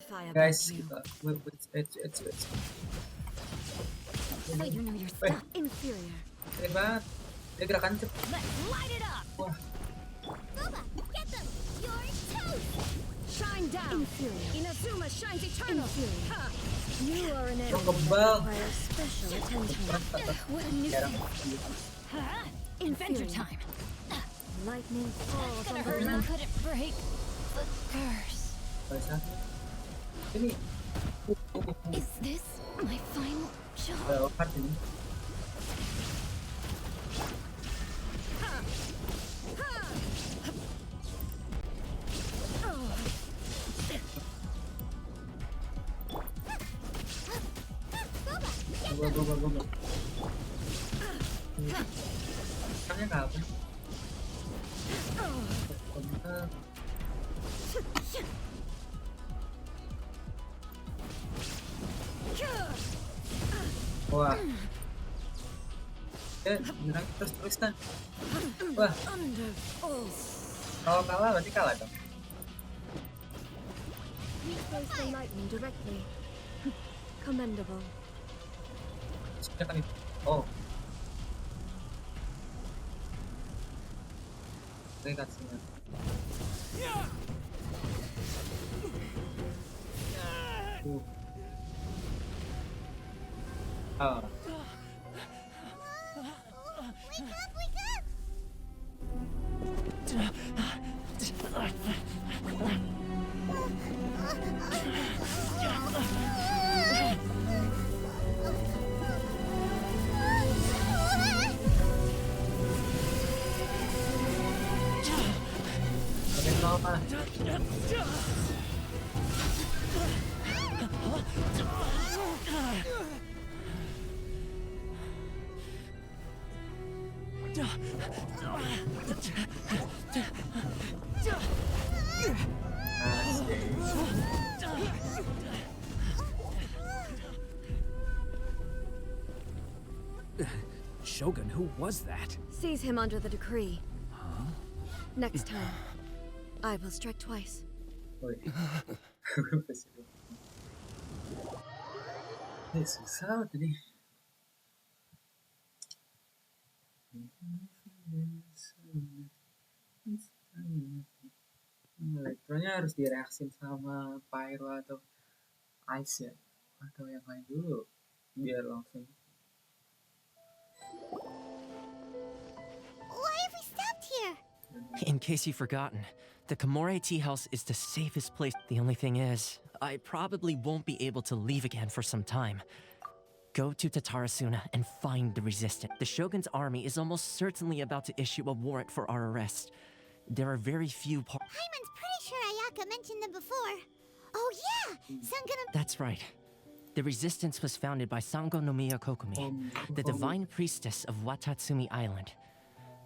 Guys, you. it's So you know your stuff. Inferior. keren banget. Dia gerakan cepet. Let's light it up. Wah, Boba, get them! You're toast! Shine down. Inferior. Inazuma shines eternal. Inferior. Ha. You are an enemy that kebal. requires special attention. What a nuisance. Adventure time. Lightning falls on the ground. Couldn't break the curse. Ini. Is this my final job? Hard ini. Boba. Tangannya kapan? Wah. Nyerang terus-terusan. Wah. Kalau kalah berarti kalah dong. You face the lightning directly. Commendable. Sudah kan itu. Oh. Oke, kasihnya. Oh. Wake up! Oke, kenapa? Shogun, who was that? Seize him under the decree. Next time, I will strike twice. Woi. Susah tadi. Elektronya harus direaksin sama pyro atau ice ya, atau yang lain dulu biar langsung. Why have we stopped here? In case you've forgotten, the Komore Tea House is the safest place. The only thing is, I probably won't be able to leave again for some time. Go to Tatarasuna and find the resistance. The Shogun's army is almost certainly about to issue a warrant for our arrest. There are very few Hyman's pretty sure Ayaka mentioned them before. Oh yeah! Sangana... That's right. The resistance was founded by Sango no Miya Kokumi, the divine priestess of Watatsumi Island.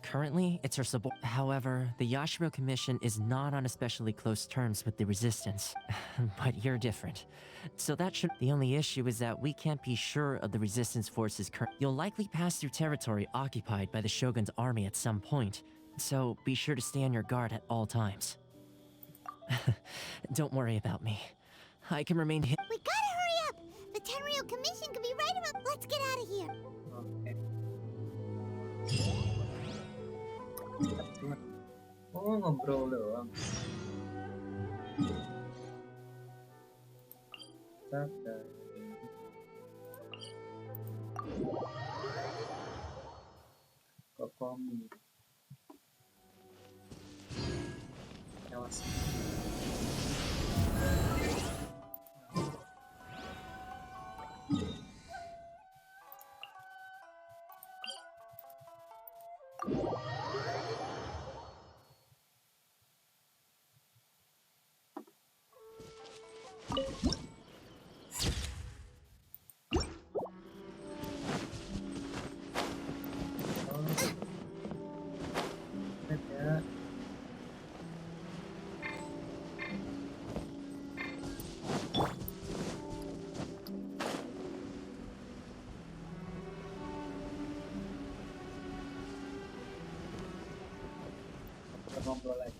Currently, it's her However, the Yashiro Commission is not on especially close terms with the resistance. But you're different. So that should... The only issue is that we can't be sure of the resistance forces You'll likely pass through territory occupied by the Shogun's army at some point. So be sure to stay on your guard at all times. Don't worry about me. I can remain hidden. We gotta hurry up! The Tenryo Commission could be right around... Let's get out of here! Okay. Oh, ngobrol doang. Kokomi. Awas. Ngobrol lagi.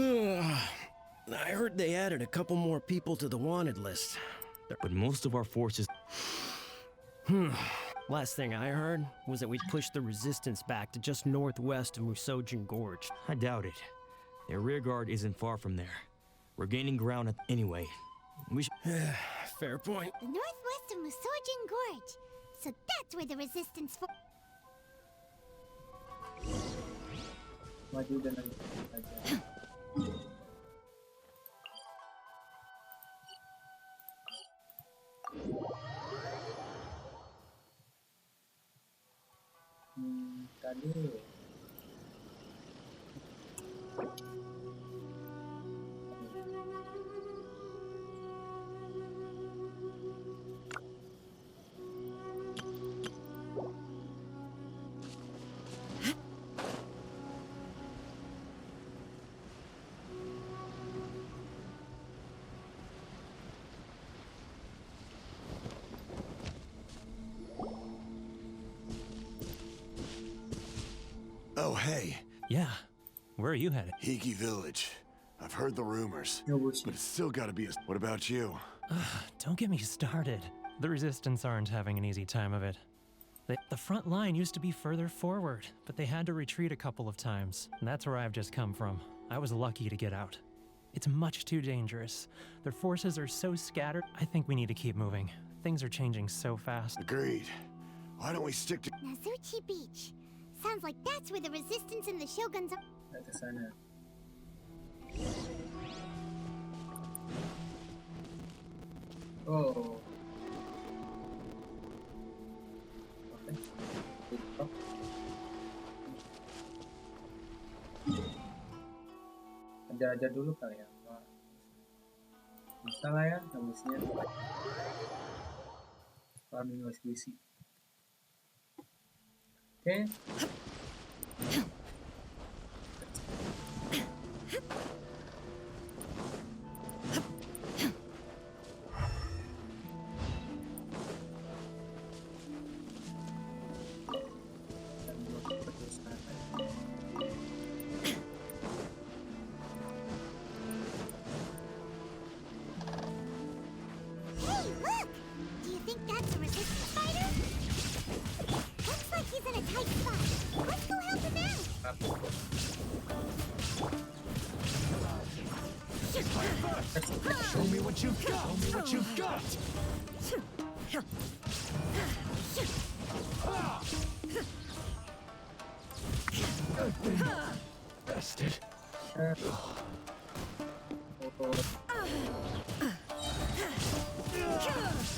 I heard they added a couple more people to the wanted list. But most of our forces... Last thing I heard was that we pushed the resistance back to just northwest of Musojin Gorge. I doubt it. Their rear guard isn't far from there. We're gaining ground anyway. We should... Fair point. The northwest of Musojin Gorge. So that's where the resistance for. Maju dan lagi aja. Tadi Oh, hey. Yeah. Where are you headed? Hiki Village. I've heard the rumors, Yobushi. but it's still gotta be a... What about you? Don't get me started. The Resistance aren't having an easy time of it. The front line used to be further forward, but they had to retreat a couple of times. And that's where I've just come from. I was lucky to get out. It's much too dangerous. Their forces are so scattered, I think we need to keep moving. Things are changing so fast. Agreed. Why don't we stick to... Nazuchi Beach. Sounds like that's where the resistance and the shoguns are. ke sana. Oh. Oke. Tutup. Ajar-ajar dulu kali ya. Bisa lah ya, habisnya. Farming SBC. Oke. Hey, look! Do you think that's a resistance fighter? Looks like he's in a tight spot. Let's go help him out. Show me what you've got! Show me what you've got! Bested.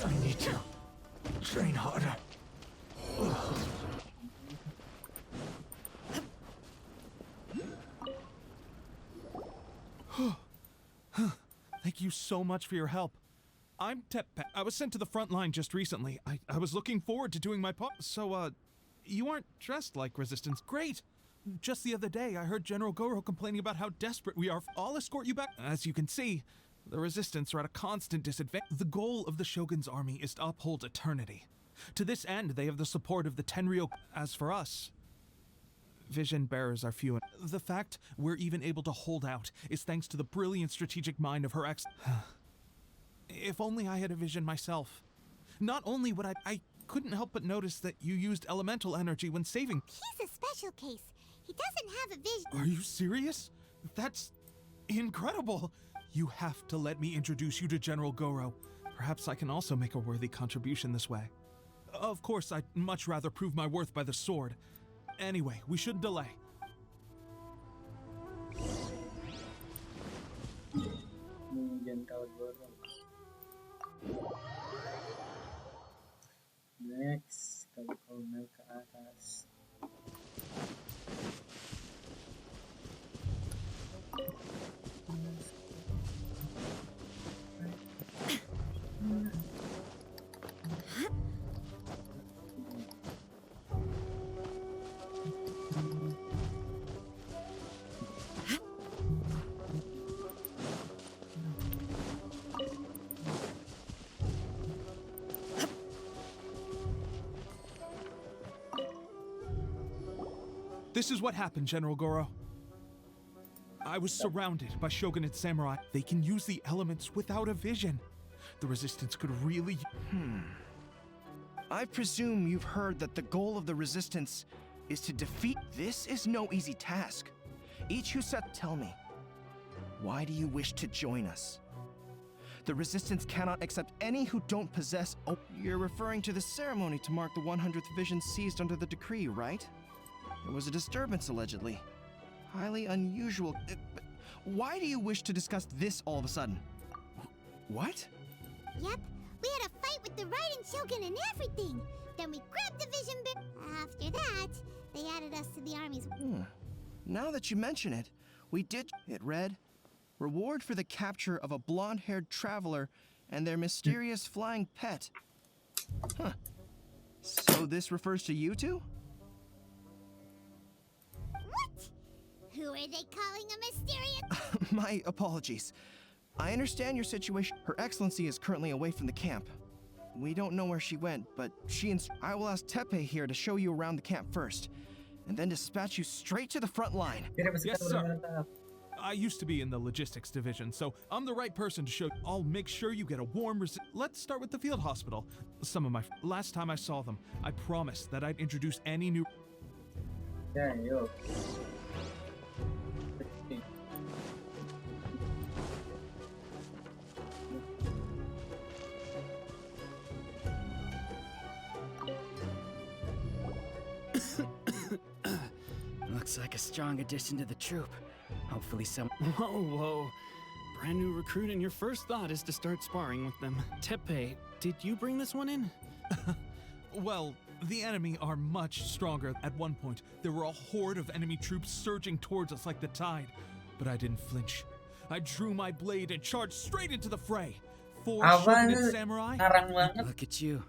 I need to train harder. Thank you so much for your help. I'm Tepe. I was sent to the front line just recently. I was looking forward to doing my part. So, you aren't dressed like Resistance. Great! Just the other day, I heard General Goro complaining about how desperate we are. I'll escort you back. As you can see, the Resistance are at a constant disadvantage. The goal of the Shogun's army is to uphold eternity. To this end, they have the support of the Tenryou. As for us, vision bearers are few. The fact we're even able to hold out is thanks to the brilliant strategic mind of her ex. If only I had a vision myself. Not only would I couldn't help but notice that you used elemental energy when saving. He's a special case. He doesn't have a vision. Are you serious? That's incredible. You have to let me introduce you to General Goro. Perhaps I can also make a worthy contribution this way. Of course, I'd much rather prove my worth by the sword. Anyway, we shouldn't delay. General Goro. Next, kalau kau naik ke atas. This is what happened, General Goro. I was surrounded by shogunate samurai. They can use the elements without a vision. The resistance could really... I presume you've heard that the goal of the resistance is to defeat. This is no easy task. Each who said, tell me, why do you wish to join us? The resistance cannot accept any who don't possess. Oh, you're referring to the ceremony to mark the 100th vision seized under the decree, right? There was a disturbance allegedly. Highly unusual. Why do you wish to discuss this all of a sudden? What? Yep, we had a fight with the Raiden Shogun and everything. Then we grabbed the vision bit. After that, they added us to the army's... Now that you mention it, we did. It read, reward for the capture of a blonde-haired traveler and their mysterious flying pet. Huh. So this refers to you two? What? Who are they calling a mysterious... My apologies. I understand your situation. Her Excellency is currently away from the camp. We don't know where she went, but I will ask Teppei here to show you around the camp first, and then dispatch you straight to the front line. Yes, sir. I used to be in the logistics division, so I'm the right person to show. I'll make sure you get a warm Let's start with the field hospital. Some of my... Last time I saw them, I promised that I'd introduce any new... Yeah, yo. Looks like a strong addition to the troop. Hopefully some... Whoa. Brand new recruit and your first thought is to start sparring with them. Teppei, did you bring this one in? Well, the enemy are much stronger. At one point, there were a horde of enemy troops surging towards us like the tide. But I didn't flinch. I drew my blade and charged straight into the fray. 4 shogunate samurai. Look at you.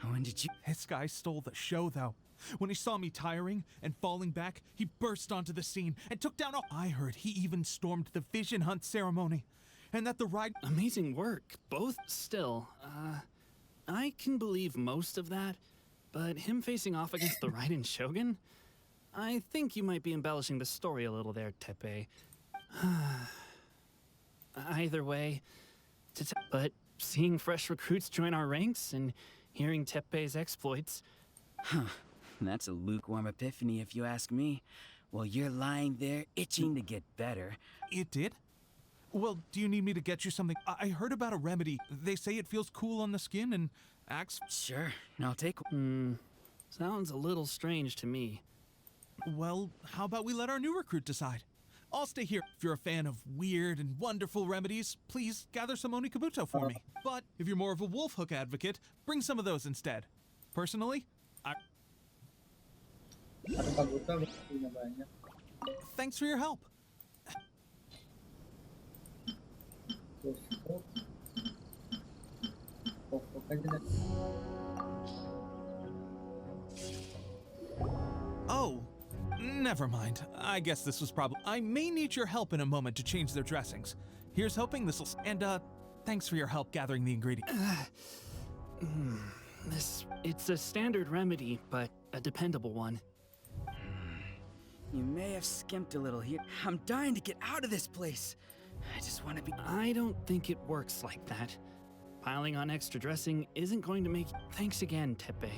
When did you... This guy stole the show, though. When he saw me tiring and falling back, he burst onto the scene and took down all... I heard he even stormed the vision hunt ceremony. And that the ride... Amazing work. Both still. I can believe most of that, but him facing off against the Raiden Shogun? I think you might be embellishing the story a little there, Teppei. Either way, but seeing fresh recruits join our ranks and hearing Teppei's exploits... Huh. That's a lukewarm epiphany if you ask me. Well, you're lying there, itching to get better. It did? Well, do you need me to get you something? I heard about a remedy. They say it feels cool on the skin and acts... Sure, I'll take... Sounds a little strange to me. Well, how about we let our new recruit decide? I'll stay here. If you're a fan of weird and wonderful remedies, please gather some Onikabuto for me. But if you're more of a wolf hook advocate, bring some of those instead. Personally, thanks for your help. Oh, never mind. I guess this was probably... I may need your help in a moment to change their dressings. Here's hoping this'll... And, thanks for your help gathering the ingredients. It's a standard remedy, but a dependable one. You may have skimped a little here. I'm dying to get out of this place. I just want to be... I don't think it works like that. Piling on extra dressing isn't going to make... Thanks again, Teppei.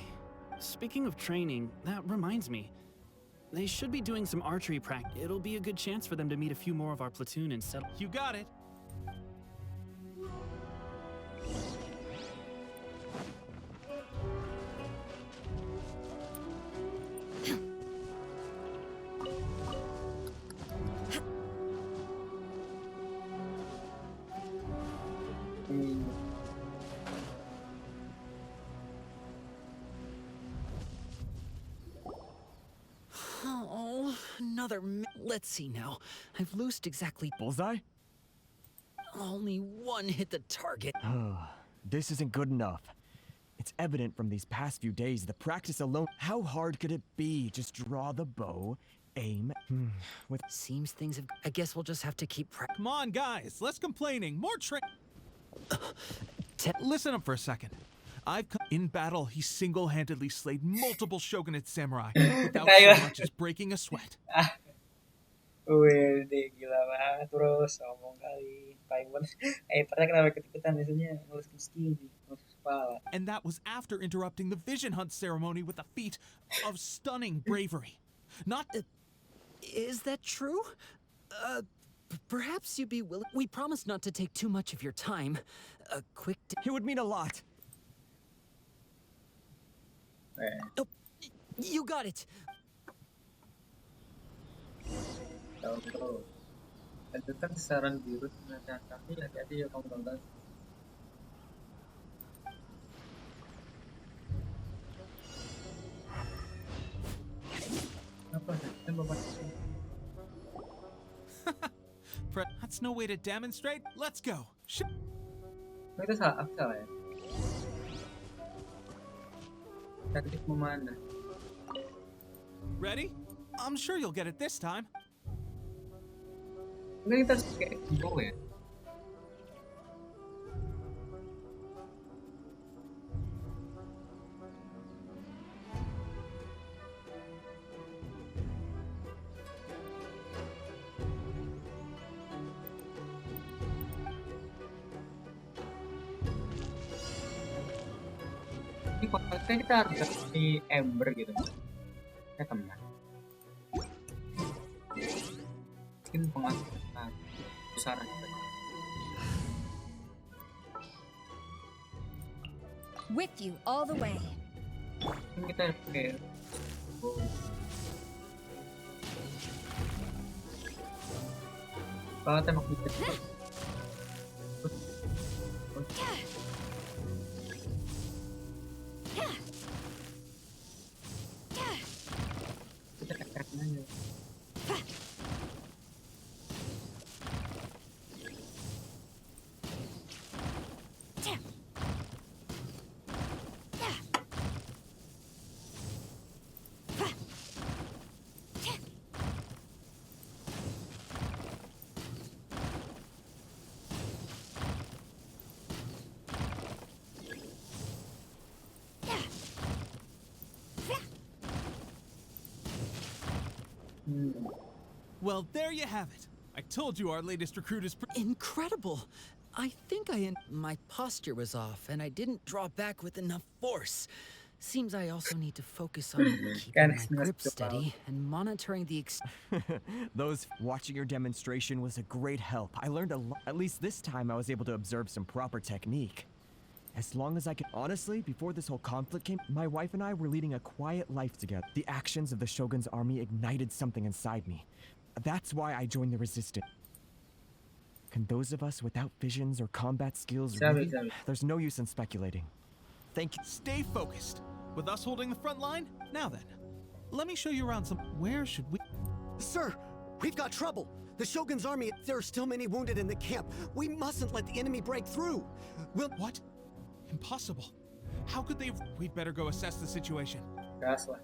Speaking of training, that reminds me. They should be doing some archery practice. It'll be a good chance for them to meet a few more of our platoon and settle... You got it. Oh, another let's see now. I've loosed exactly... Bullseye? Only one hit the target. This isn't good enough. It's evident from these past few days, the practice alone... How hard could it be? Just draw the bow, aim, with... Seems things have... I guess we'll just have to keep Come on, guys. Less complaining. More Listen up for a second. I've come in battle. He single-handedly slayed multiple shogunate samurai without so much as breaking a sweat. Wih, gila banget bro, sombong kali. Taiwan, pernah kenapa ikut-ikutan biasanya ngelus-ngelus gini, ngelus kepala. And that was after interrupting the vision hunt ceremony with a feat of stunning bravery. Not. Is that true? Perhaps you'd be willing. We promise not to take too much of your time. A quick. It would mean a lot. Oh, you got it. Tahu. Itu kan saran biru dengan kaki, hati-hati ya kamu tonton. Apa? That's no way to demonstrate. Let's go. Itu salah ya. Taktik memanah. Ready? I'm sure you'll get it this time. Enggak, kita harus pakai bow ya. Ini kontaknya kita harus kasih ember gitu. Ya teman. Mungkin pengaturan besar gitu. With you all the way. Ini kita pakai kalau tembak bisa. Kita katakan aja. Well, there you have it. I told you our latest recruit is incredible. I think my posture was off, and I didn't draw back with enough force. Seems I also need to focus on keeping my grip steady and monitoring the Watching your demonstration was a great help. I learned a lot. At least this time I was able to observe some proper technique. As long as I could. Honestly, before this whole conflict came, my wife and I were leading a quiet life together. The actions of the Shogun's army ignited something inside me. That's why I joined the resistance. Can those of us without visions or combat skills really? There's no use in speculating. Thank you. Stay focused. With us holding the front line, now then, let me show you around some. Where should we? Sir, we've got trouble. The Shogun's army. There are still many wounded in the camp. We mustn't let the enemy break through. What? Impossible. How could they? We'd better go assess the situation. Gas lah.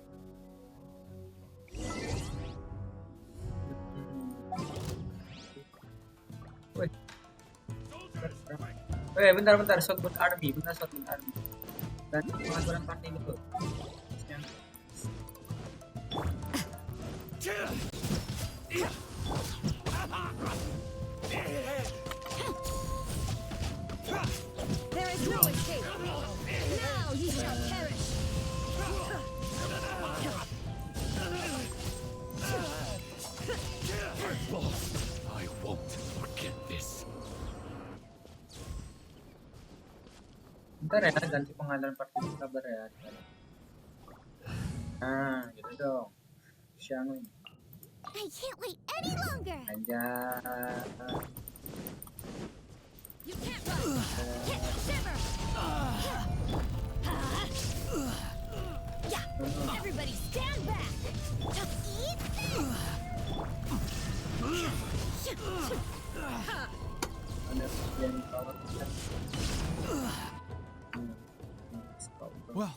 Bentar, Shogun Army, Shogun Army. Dan pengaturan partai betul. There is no escape. Now you shall perish. I won't forget this. Bentar ya, ganti pengaturan partai sabar ya. Nah, gitu dong. Siang. I can't wait any longer. Anjay. You can't run. Can't shiver. Yeah. Everybody stand back. Well,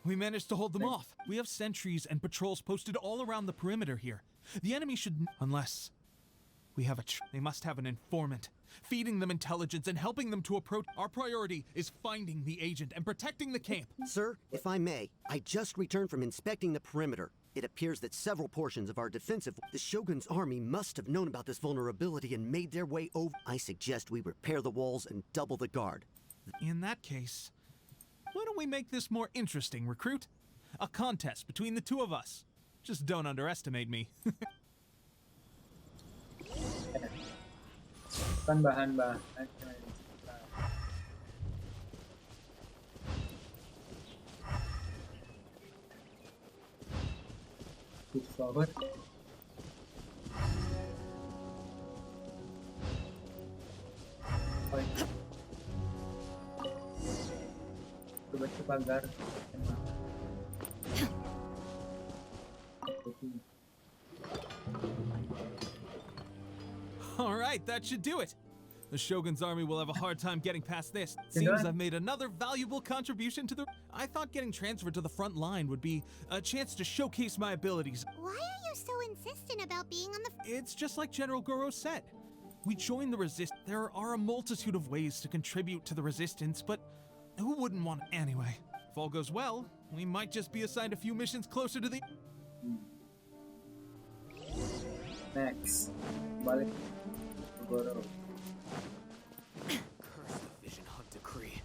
we managed to hold them off. We have sentries and patrols posted all around the perimeter here. The enemy should, unless we have they must have an informant, feeding them intelligence and helping them to approach. Our priority is finding the agent and protecting the camp. Sir, if I may, I just returned from inspecting the perimeter. It appears that several portions of our defensive... The Shogun's army must have known about this vulnerability and made their way over. I suggest we repair the walls and double the guard. In that case, why don't we make this more interesting, recruit? A contest between the two of us. Just don't underestimate me. Kan bahan-bahan yang kita push forward. Coba pagar. All right, that should do it. The Shogun's army will have a hard time getting past this. Seems I've made another valuable contribution to the... I thought getting transferred to the front line would be a chance to showcase my abilities. Why are you so insistent about being on the... It's just like General Goro said. We joined the Resistance. There are a multitude of ways to contribute to the Resistance, but who wouldn't want it anyway? If all goes well, we might just be assigned a few missions closer to the... Next, balik Goro. Curse the Vision Hunt decree.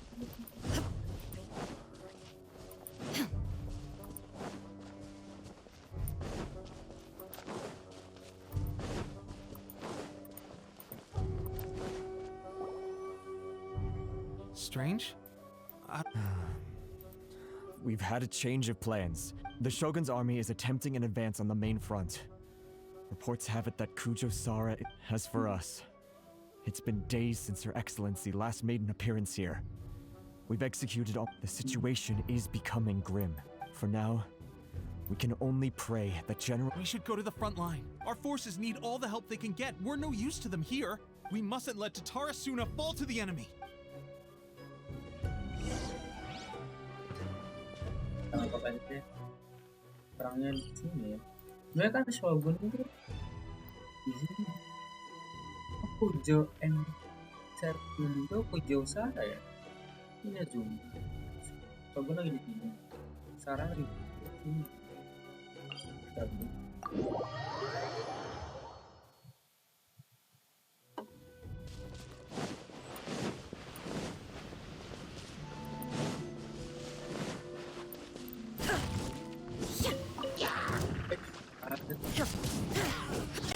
Strange? We've had a change of plans. The Shogun's army is attempting an advance on the main front. Reports have it that Kujo Sara has for us. It's been days since Her Excellency last made an appearance here. We've executed all. The situation is becoming grim. For now, we can only pray that General... We should go to the front line. Our forces need all the help they can get. We're no use to them here. We mustn't let Tatara Suna fall to the enemy. Apa kan sih? Perangnya di sini ya. Sebenarnya kan Shogun itu di sini. Kujo and Serpulio Kujo Sara ya. Ini Inazuma. Shogun lagi di sini. Sara di sini.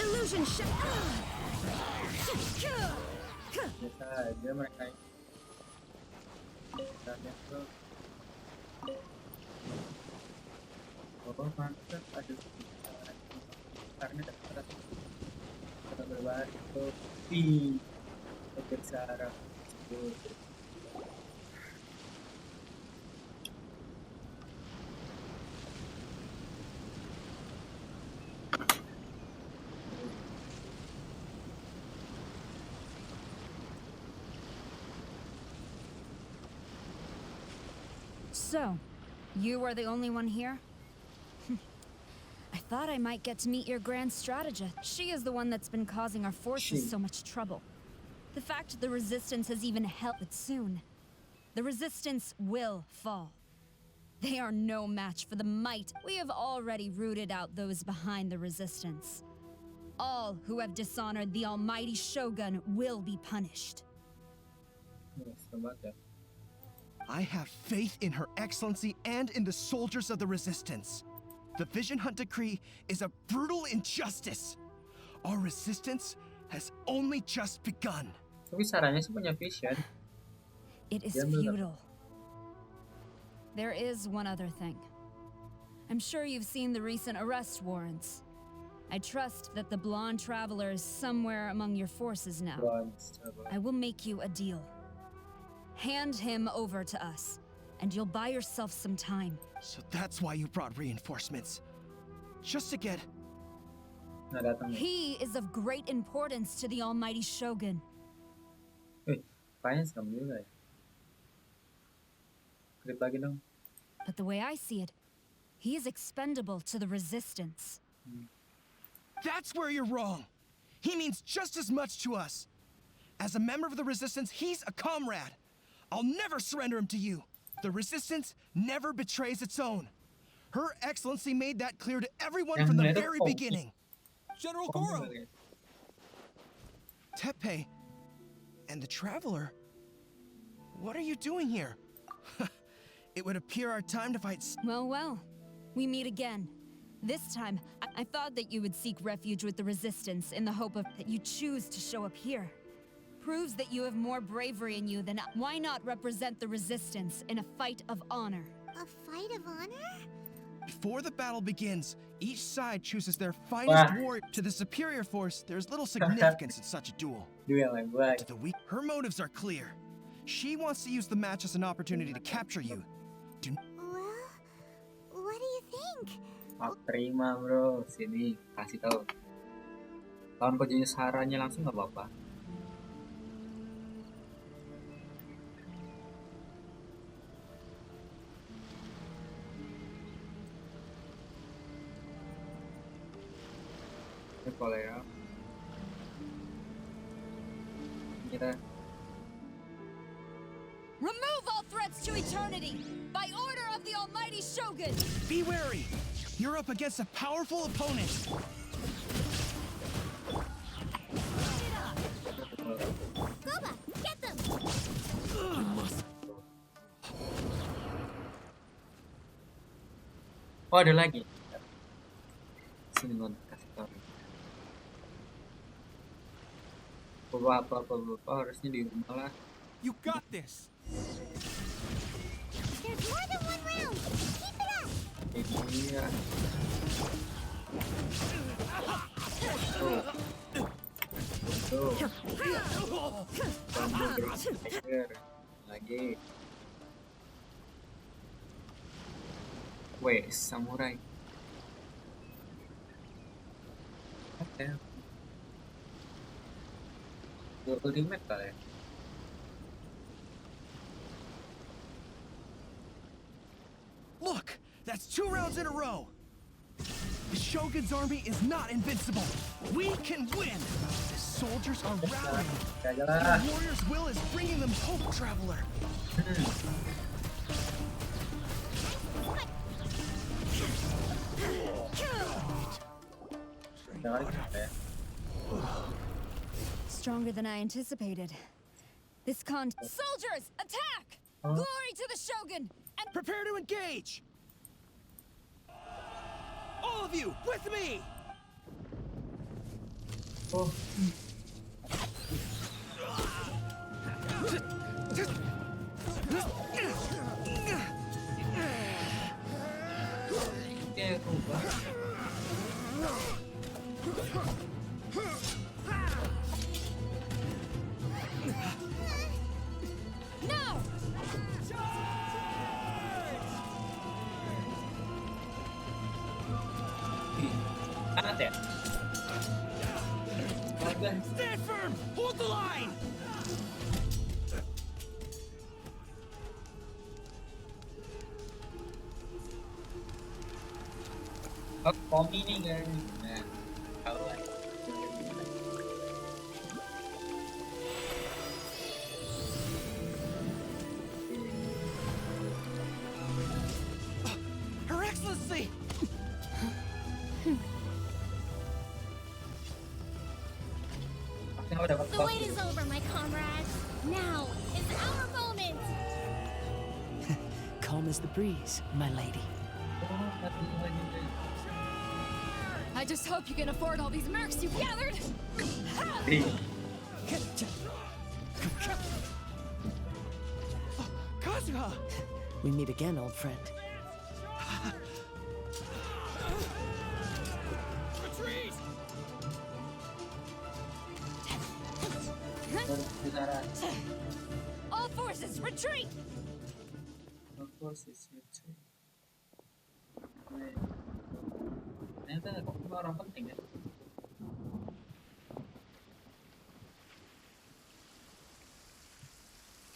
Illusion shot. Biasa aja mereka ini. Caranya tuh. Oh, mantap ada karena dapat kita berbaris itu di Sarah. So, you are the only one here? I thought I might get to meet your grand strategist. She is the one that's been causing our forces so much trouble. The fact the Resistance has even held it soon. The Resistance will fall. They are no match for the might. We have already rooted out those behind the Resistance. All who have dishonored the almighty Shogun will be punished. I have faith in Her Excellency and in the soldiers of the Resistance. The Vision Hunt Decree is a brutal injustice. Our resistance has only just begun. Tapi Saranya sih punya vision. It is futile. There is one other thing. I'm sure you've seen the recent arrest warrants. I trust that the blonde traveler is somewhere among your forces now. I will make you a deal. Hand him over to us, and you'll buy yourself some time. So that's why you brought reinforcements. Just to get... He is of great importance to the almighty Shogun. But the way I see it, he is expendable to the Resistance. That's where you're wrong. He means just as much to us. As a member of the Resistance, he's a comrade. I'll never surrender him to you. The Resistance never betrays its own. Her Excellency made that clear to everyone from the very beginning. General Goro! Tepe and the Traveler? What are you doing here? It would appear our time to fight. Well, we meet again. This time, I thought that you would seek refuge with the Resistance in the hope of that you choose to show up here. Proves that you have more bravery in you than why not represent the Resistance in a fight of honor? A fight of honor? Before the battle begins, each side chooses their finest warrior. To the superior force, there's little significance in such a duel. To the weak, her motives are clear. She wants to use the match as an opportunity to capture you. Well, what do you think? Terima bro, sini kasih tahu. Lawan kau jadi sarannya langsung nggak apa-apa. Ini boleh ya. Kita. Remove all threats to eternity by order of the Almighty Shogun. Be wary. You're up against a powerful opponent. Goba, get them. Oh, ada lagi. Sini non kasih tahu. Beberapa harusnya di rumah lah. You got this. There's more than one round. Keep it up. Iya. Lagi. Wes, samurai. Oke. Ultimate kali ya. Look, that's 2 rounds in a row. The Shogun's army is not invincible. We can win. The soldiers are rallying. The warrior's will is bringing them hope, Traveler. Stronger than I anticipated. This Soldiers, attack! Glory to the Shogun! And prepare to engage! All of you, with me! No! Stand firm! Hold the line! Komi nih guys. Nah, kalau Her Excellency! The wait is over, my comrades. Now is our moment. Calm as the breeze, my lady. I just hope you can afford all these mercs you've gathered. Kazuha! We meet again, old friend. Retreat! All forces, retreat! All forces, retreat. Ternyata kok orang penting ya.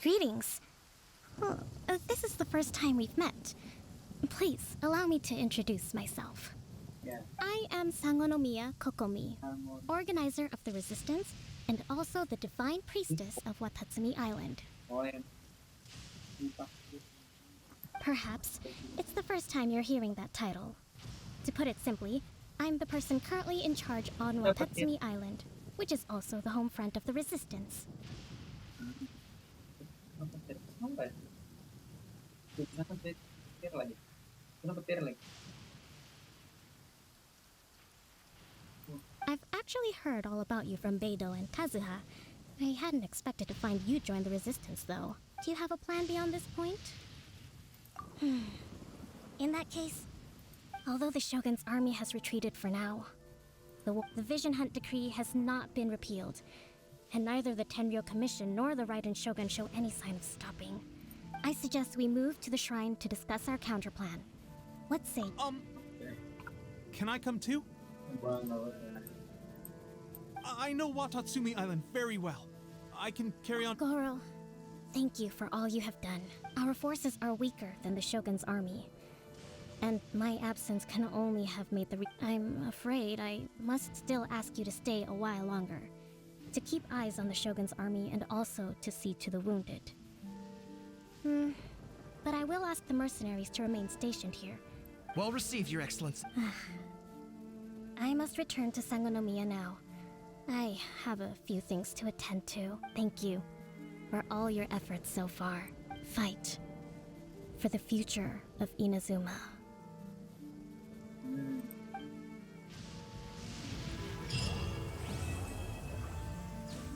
Greetings. Well, this is the first time we've met. Please, allow me to introduce myself. Yeah. I am Sangonomiya Kokomi, organizer of the Resistance and also the Divine Priestess of Watatsumi Island. Perhaps it's the first time you're hearing that title. To put it simply, I'm the person currently in charge on Watatsumi Island, which is also the home front of the Resistance. I've actually heard all about you from Beidou and Kazuha. I hadn't expected to find you join the Resistance, though. Do you have a plan beyond this point? In that case, although the Shogun's army has retreated for now, the Vision Hunt Decree has not been repealed, and neither the Tenryo Commission nor the Raiden Shogun show any sign of stopping. I suggest we move to the shrine to discuss our counterplan. Let's say... Can I come too? I know Watatsumi Island very well. I can carry on... Goro, thank you for all you have done. Our forces are weaker than the Shogun's army, and my absence can only have made the I'm afraid I must still ask you to stay a while longer, to keep eyes on the Shogun's army and also to see to the wounded. But I will ask the mercenaries to remain stationed here. Well received, Your Excellency. I must return to Sangonomiya now. I have a few things to attend to. Thank you for all your efforts so far. Fight for the future of Inazuma.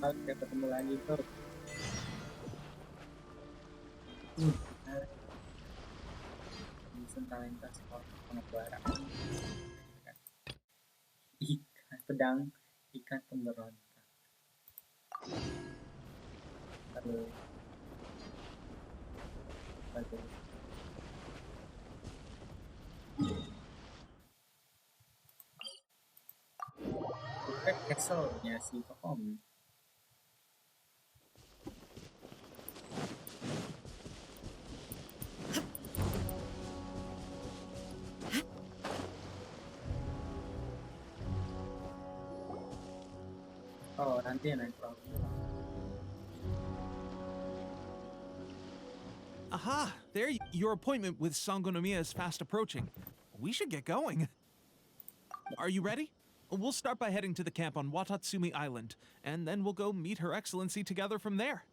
Oke, ketemu lagi tuh. Talenta sport pengembara. Pedang ikan pemberontak. Aduh. Bukan castle-nya si Kokom. Oh, nanti naik perahu. Aha! There, your appointment with Sangonomiya is fast approaching. We should get going. Are you ready? We'll start by heading to the camp on Watatsumi Island, and then we'll go meet Her Excellency together from there.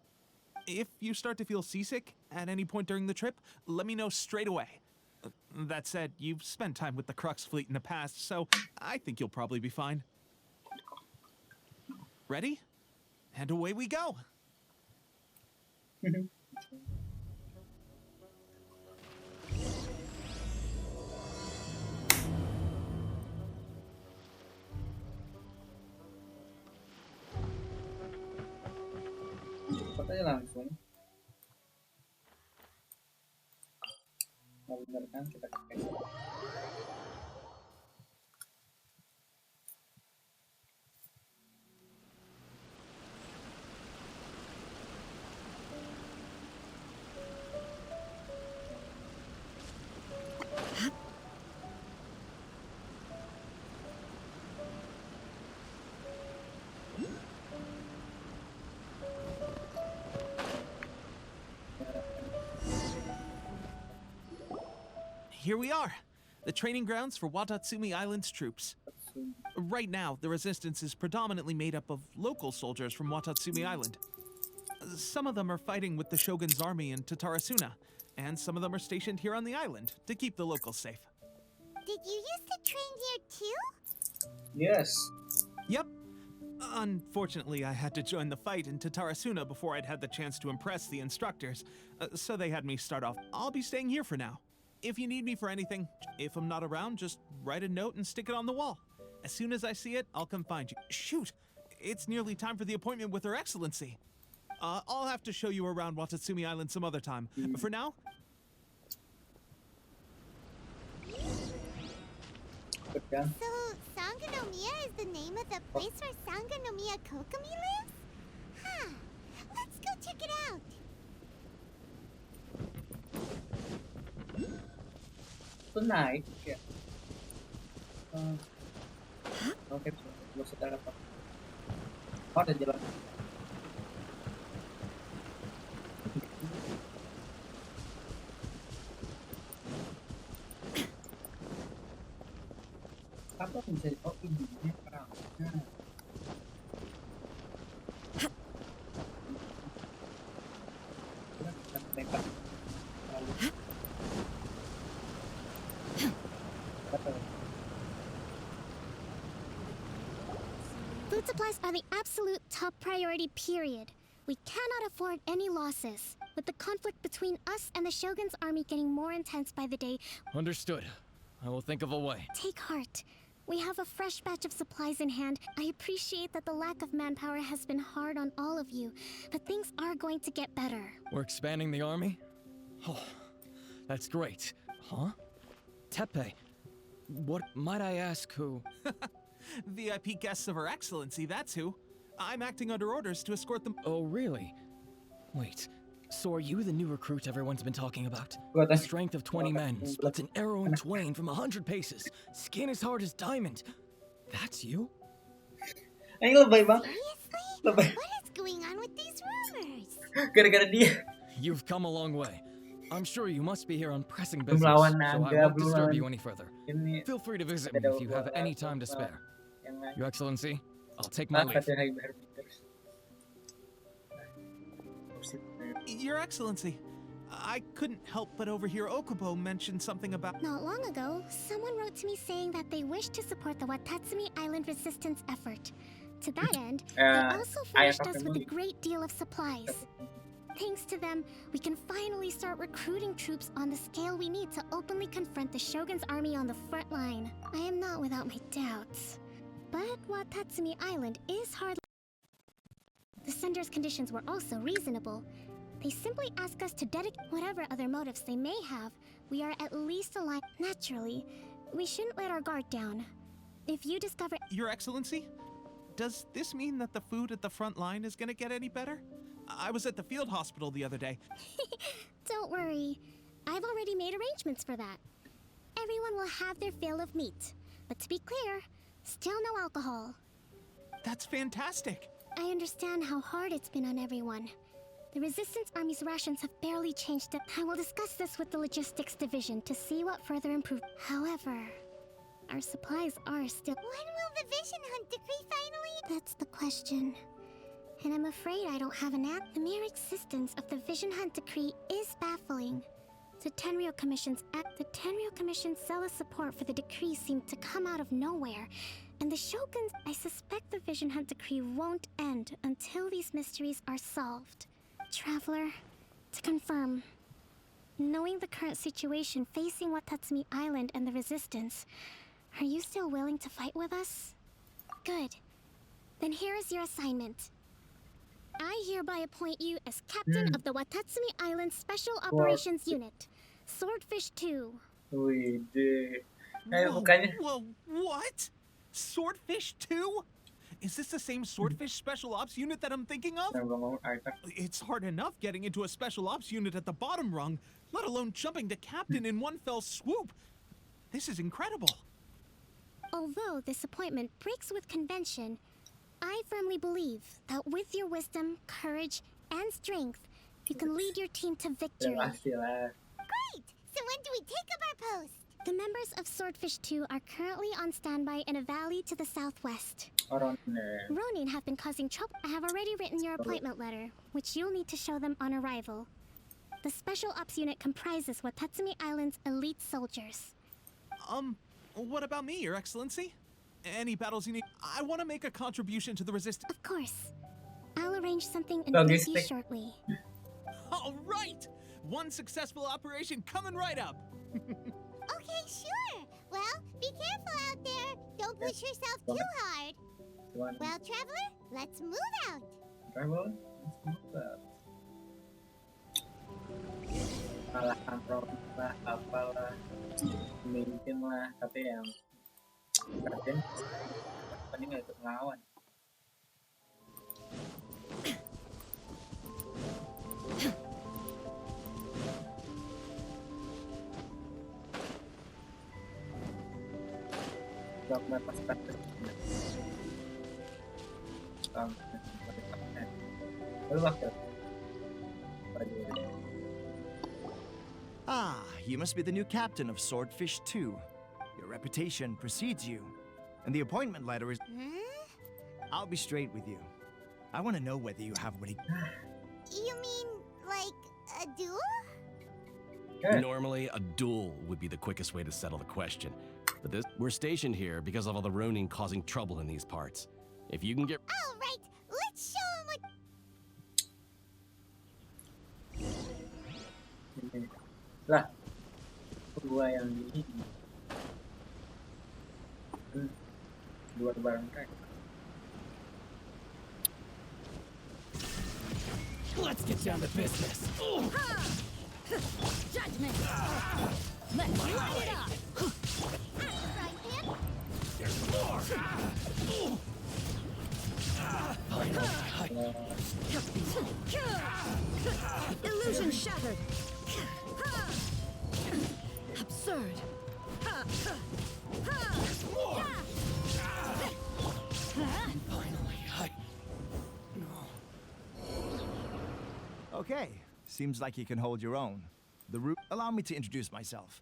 If you start to feel seasick at any point during the trip, let me know straight away. That said, you've spent time with the Crux fleet in the past, so I think you'll probably be fine. Ready? And away we go! Fotonya langsung. Mau bener kan kita pakai. Here we are, the training grounds for Watatsumi Island's troops. Right now, the resistance is predominantly made up of local soldiers from Watatsumi Island. Some of them are fighting with the Shogun's army in Tatarasuna, and some of them are stationed here on the island to keep the locals safe. Did you used to train here too? Yes. Yep. Unfortunately, I had to join the fight in Tatarasuna before I'd had the chance to impress the instructors, so they had me start off. I'll be staying here for now. If you need me for anything, if I'm not around, just write a note and stick it on the wall. As soon as I see it, I'll come find you. Shoot! It's nearly time for the appointment with Her Excellency. I'll have to show you around Watatsumi Island some other time. For now... So, Sangonomiya is the name of the place where Sangonomiya Kokomi lives? Huh. Let's go check it out. Itu naik ya. Oke, belum sudah dapat. Oh, ada jalan. bisa oh ini perang. Food supplies are the absolute top priority, period. We cannot afford any losses. With the conflict between us and the Shogun's army getting more intense by the day... Understood. I will think of a way. Take heart. We have a fresh batch of supplies in hand. I appreciate that the lack of manpower has been hard on all of you, but things are going to get better. We're expanding the army? Oh, that's great. Huh? Tepe, what might I ask who? VIP guests of Her Excellency, that's who. I'm acting under orders to escort them. Oh, really? Wait, so are you the new recruit everyone's been talking about? A strength of 20 men, splits an arrow in twain from 100 paces, skin as hard as diamond. That's you? Lebay banget. What is going on with these rumors? Gara-gara dia. You've come a long way. I'm sure you must be here on pressing business, Lawan so I naga, won't disturb you any further. Ini Feel free to visit me if you have any time to spare. Your Excellency, I'll take my leave. Your Excellency, I couldn't help but overhear Okubo mention something about... Not long ago, someone wrote to me saying that they wish to support the Watatsumi Island resistance effort. To that end, they also furnished us with a great deal of supplies. Thanks to them, we can finally start recruiting troops on the scale we need to openly confront the Shogun's army on the front line. I am not without my doubts. But Watatsumi Island is hardly... The sender's conditions were also reasonable. They simply ask us to dedicate whatever other motives they may have. We are at least aligned. Naturally, we shouldn't let our guard down. If you discover... Your Excellency, does this mean that the food at the front line is gonna get any better? I was at the field hospital the other day. Don't worry. I've already made arrangements for that. Everyone will have their fill of meat. But to be clear, still no alcohol. That's fantastic. I understand how hard it's been on everyone. The Resistance Army's rations have barely changed it. I will discuss this with the Logistics Division to see what further improve. However, our supplies are still... When will the Vision Hunt decree finally... That's the question. And I'm afraid I don't have an answer. The mere existence of the Vision Hunt decree is baffling. The Tenryou Commission's zealous support for the decree seemed to come out of nowhere. And the Shoguns... I suspect the Vision Hunt decree won't end until these mysteries are solved. Traveler, to confirm, knowing the current situation facing Watatsumi Island and the Resistance, are you still willing to fight with us? Good. Then here is your assignment. I hereby appoint you as captain of the Watatsumi Island Special Operations Unit, Swordfish 2. Wih, Whoa, what? Swordfish 2? Is this the same Swordfish Special Ops unit that I'm thinking of? It's hard enough getting into a Special Ops unit at the bottom rung, let alone jumping to captain in one fell swoop. This is incredible. Although this appointment breaks with convention, I firmly believe that with your wisdom, courage, and strength, you can lead your team to victory. Great! So when do we take up our post? The members of Swordfish 2 are currently on standby in a valley to the southwest. Ronin have been causing trouble. I have already written your appointment letter, which you'll need to show them on arrival. The Special Ops Unit comprises Watatsumi Island's elite soldiers. What about me, Your Excellency? Any battles you need? I want to make a contribution to the resistance. Of course. I'll arrange something and brief you shortly. All right! One successful operation coming right up. Okay, sure. Well, be careful out there. Don't push yourself too hard. Well, Traveler, let's move out. Traveler, let's move out. Malah kontrol lah, apalah, mungkin lah, tapi yang Raden paling nggak ikut ngelawan. Ah, you must be the new captain of Swordfish 2. Your reputation precedes you. And the appointment letter is... Hmm? I'll be straight with you. I want to know whether you have what he... You mean, like, a duel? Normally, a duel would be the quickest way to settle the question. But we're stationed here because of all the Ronin causing trouble in these parts. If you can get... All right, let's show him what... Lah, gua yang ini. Dua barang kan. Let's get down to business. Judgment! Let's light it up! There's more! Illusion shattered! Absurd! Finally, Okay, seems like you can hold your own. Allow me to introduce myself.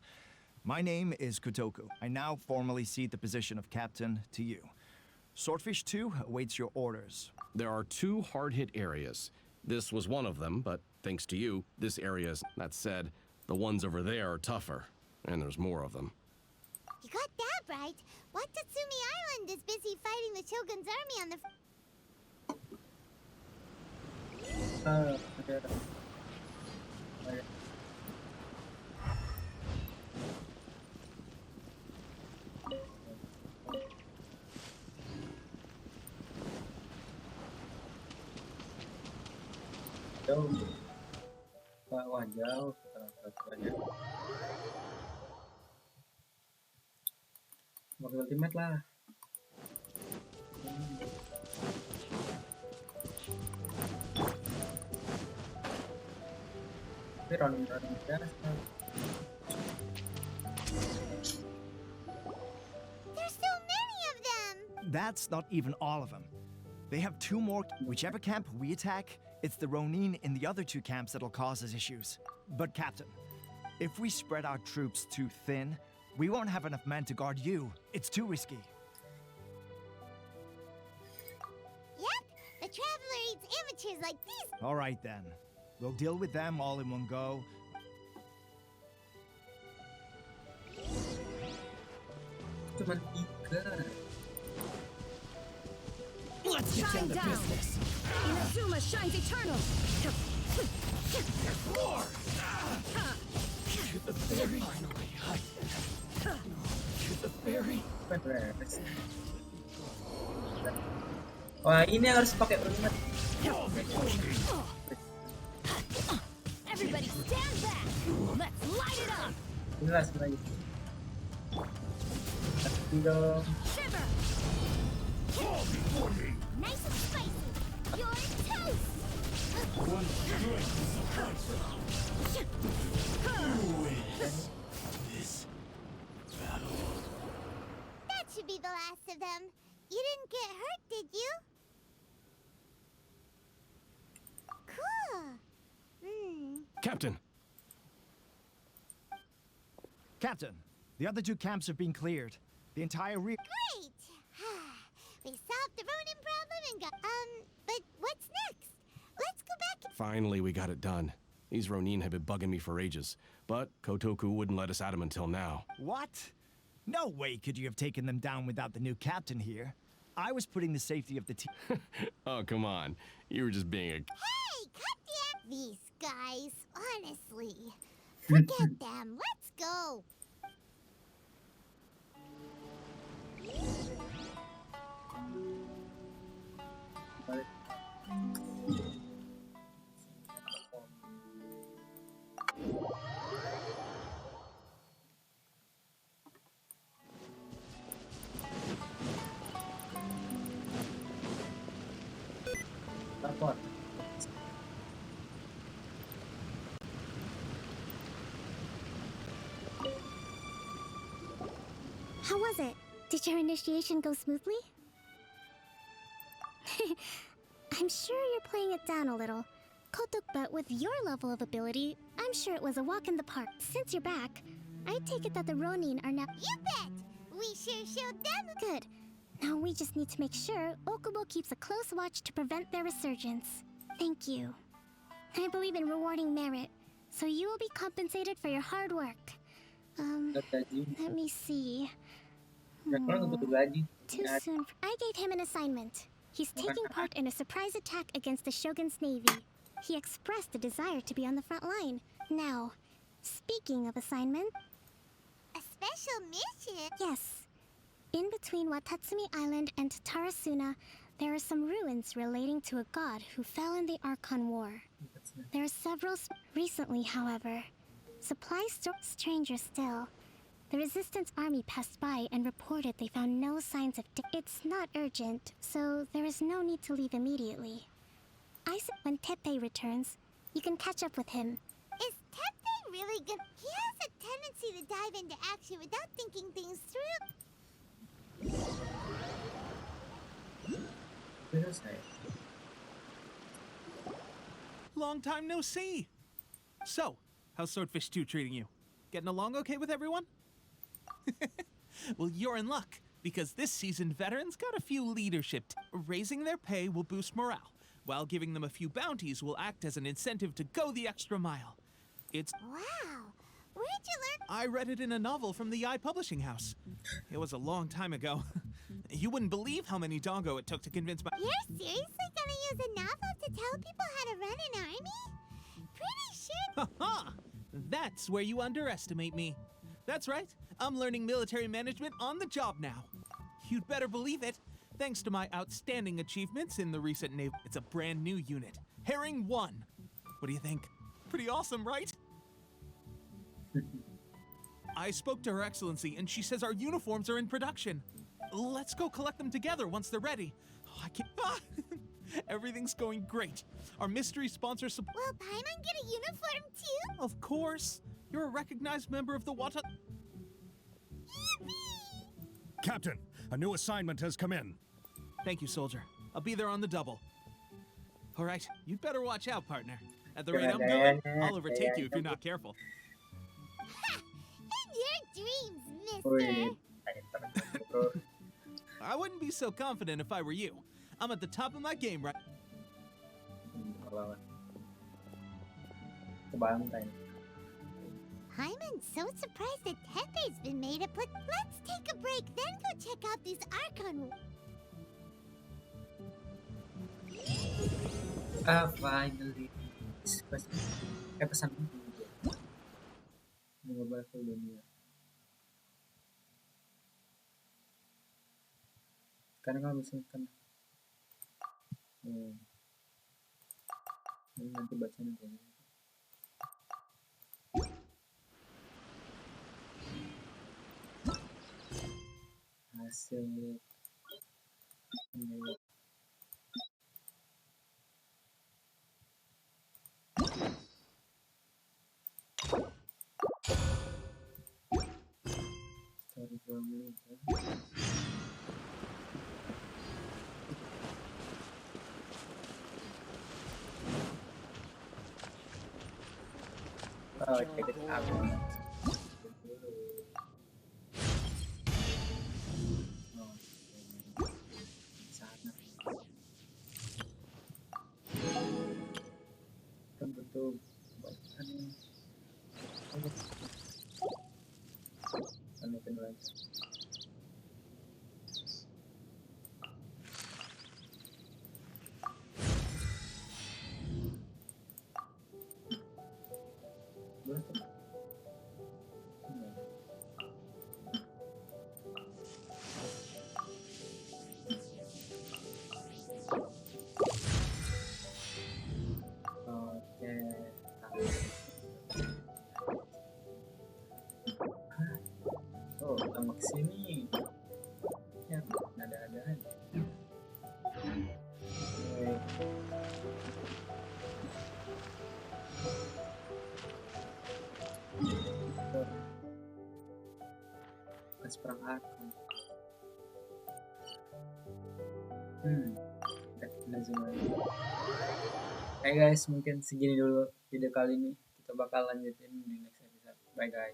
My name is Kotoku. I now formally cede the position of captain to you. Swordfish 2 awaits your orders. There are 2 hard-hit areas. This was one of them, but thanks to you, this area is... That said, the ones over there are tougher, and there's more of them. You got that right. Watatsumi Island is busy fighting the Shogun's army on the... Jauh. Wah, jauh. Pakai ultimate lah. Tapi running biasa. There's so many of them! That's not even all of them. They have 2 more. Whichever camp we attack, it's the Ronin in the other 2 camps that'll cause us issues. But Captain, if we spread our troops too thin, we won't have enough men to guard you. It's too risky. Yep, the Traveler eats amateurs like these. All right then. We'll deal with them all in one go. Cuma 3. Let's get down to business. Inazuma shines eternal! More! To the very... Finally, to the very... Wah, ini harus pakai ultimate. Everybody stand back! Let's light it up! Jelas lagi. Tinggal. Shiver! Nice and spicy. You're toast! That should be the last of them. You didn't get hurt, did you? Cool. Captain! Captain, the other 2 camps have been cleared. The entire Great! We solved the Ronin problem and got... but what's next? Let's go back... Finally, we got it done. These Ronin have been bugging me for ages, but Kotoku wouldn't let us at them until now. What? No way could you have taken them down without the new captain here. I was putting the safety of the team... Oh, come on. You were just being a... Hey, cut the... These guys, honestly. Forget them. Let's go. Lapor. How was it? Did your initiation go smoothly? I'm sure you're playing it down a little. Kotok, but with your level of ability, I'm sure it was a walk in the park. Since you're back, I take it that the Ronin are now... You bet! We sure showed them... Good. Now we just need to make sure Okubo keeps a close watch to prevent their resurgence. Thank you. I believe in rewarding merit, so you will be compensated for your hard work. Let me see. Too soon. I gave him an assignment. He's taking part in a surprise attack against the Shogun's navy. He expressed a desire to be on the front line. Now, speaking of assignment... A special mission? Yes. In between Watatsumi Island and Tarasuna, there are some ruins relating to a god who fell in the Archon War. There are several... Recently, however, supplies... Stranger still. The Resistance army passed by and reported they found no signs of... It's not urgent, so there is no need to leave immediately. When Teppei returns, you can catch up with him. Is Teppei really good? He has a tendency to dive into action without thinking things through. Long time no see. So, how's Swordfish 2 treating you? Getting along okay with everyone? Well, you're in luck, because this season veterans got a few leadership. Raising their pay will boost morale, while giving them a few bounties will act as an incentive to go the extra mile. It's... Wow! Where'd you learn? I read it in a novel from the Eye Publishing House. It was a long time ago. You wouldn't believe how many dongo it took to convince my... You're seriously gonna use a novel to tell people how to run an army? Pretty sure... Ha-ha! That's where you underestimate me. That's right. I'm learning military management on the job now. You'd better believe it. Thanks to my outstanding achievements in the recent Navy. It's a brand new unit. Herring 1. What do you think? Pretty awesome, right? I spoke to Her Excellency, and she says our uniforms are in production. Let's go collect them together once they're ready. Oh, I can't... Ah! Everything's going great. Our mystery sponsor... Will Paimon get a uniform too? Of course. You're a recognized member of the Wata... Captain, a new assignment has come in. Thank you, soldier. I'll be there on the double. All right, you'd better watch out, partner. At the rate I'm going, I'll overtake you if you're not careful. Ha! In your dreams, mister! I wouldn't be so confident if I were you. I'm at the top of my game, right? Hyman's so surprised that Teppei's been made a put. Let's take a break, then go check out these Archon. Finally. Pesan mengubah ke dunia. Sekarang kamu bisa kan? Ini nanti bacanya kayak gini. Asik. Story family. Oh, check it out. Betul bahkan anukin lagi sama kesini ya ada-ada aja. Pas perang Archon. Inazuma. Hey guys, mungkin segini dulu video kali ini. Kita bakal lanjutin di next episode. Bye guys.